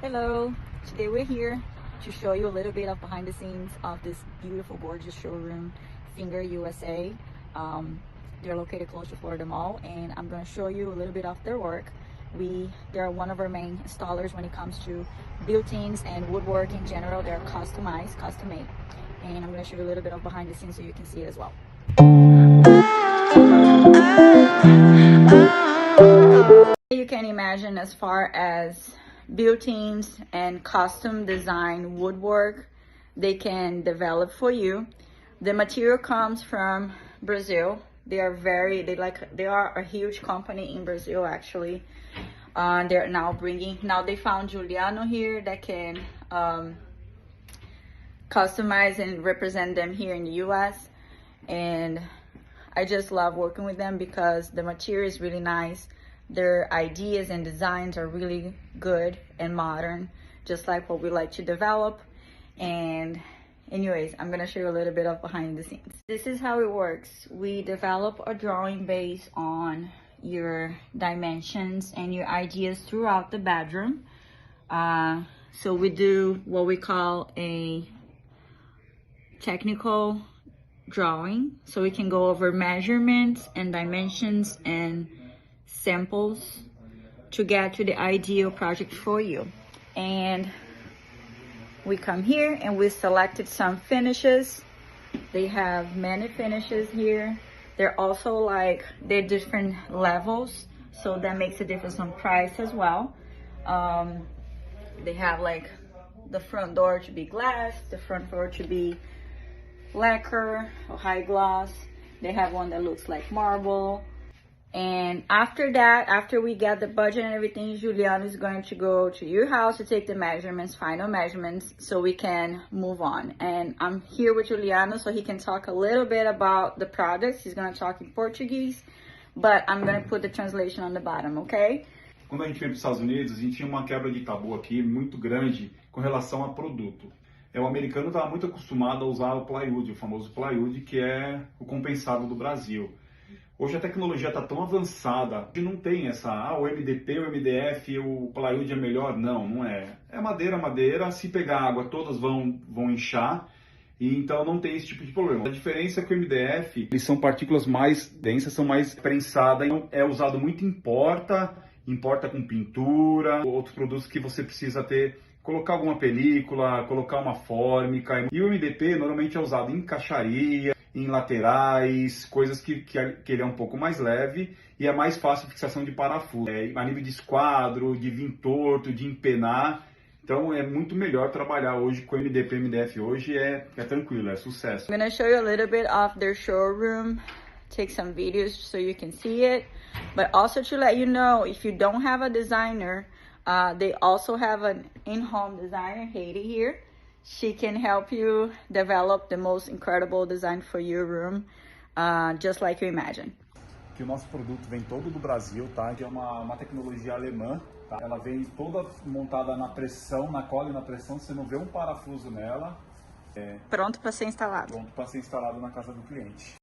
Hello, today we're here to show you a little bit of behind the scenes of this beautiful, gorgeous showroom, Finger USA. They're located close to Florida Mall, and I'm going to show you a little bit of their work. They're one of our main installers when it comes to built-ins and woodwork in general. They're customized, custom-made, and I'm going to show you a little bit of behind the scenes so you can see it as well. You can imagine, as far as built-ins and custom design woodwork, they can develop for you. The material comes from Brazil. They are a huge company in Brazil, actually. They're now they found Juliano here that can customize and represent them here in the US, and I just love working with them because the material is really nice. Their ideas and designs are really good and modern, just like what we like to develop. And anyways, I'm gonna show you a little bit of behind the scenes. This is how it works. We develop a drawing based on your dimensions and your ideas throughout the bedroom. So we do what we call a technical drawing, so we can go over measurements and dimensions and samples to get to the ideal project for you. And we come here and we selected some finishes. They have many finishes here. They're also they're different levels, so that makes a difference on price as well. They have the front door to be glass, the front door to be lacquer or high gloss. They have one that looks like marble. And after that, after we get the budget and everything, Juliano is going to go to your house to take the measurements, final measurements, so we can move on. And I'm here with Juliano so he can talk a little bit about the products. He's going to talk in Portuguese, but I'm going to put the translation on the bottom, okay? Quando a gente veio para os Estados Unidos, a gente tinha uma quebra de tabu aqui muito grande com relação a produto. O americano estava muito acostumado a usar o plywood, o famoso plywood, que é o compensado do Brasil. Hoje a tecnologia está tão avançada que não tem o MDP, o MDF, o plywood é melhor. Não é. É madeira. Se pegar água, todas vão inchar, e então não tem esse tipo de problema. A diferença é que o MDF, eles são partículas mais densas, são mais prensadas, então é usado muito em porta com pintura, outros produtos que você precisa colocar alguma película, colocar uma fórmica. E o MDP normalmente é usado em caixaria, em laterais, coisas que ele é um pouco mais leve e é mais fácil de fixação de parafuso. A nível de esquadro, de vir torto, de empenar. Então é muito melhor trabalhar hoje com MDP e MDF. Hoje é tranquilo, é sucesso. I'm gonna show you a little bit of their showroom, take some videos so you can see it, but also to let you know, if you don't have a designer, they also have an in-home designer, Haiti, here. She can help you develop the most incredible design for your room, just like you imagine. Que o nosso produto vem todo do Brasil, tá? Que é uma tecnologia alemã, tá? Ela vem toda montada na pressão, na cola e na pressão, você não vê um parafuso nela. Pronto para ser instalado. Pronto para ser instalado na casa do cliente.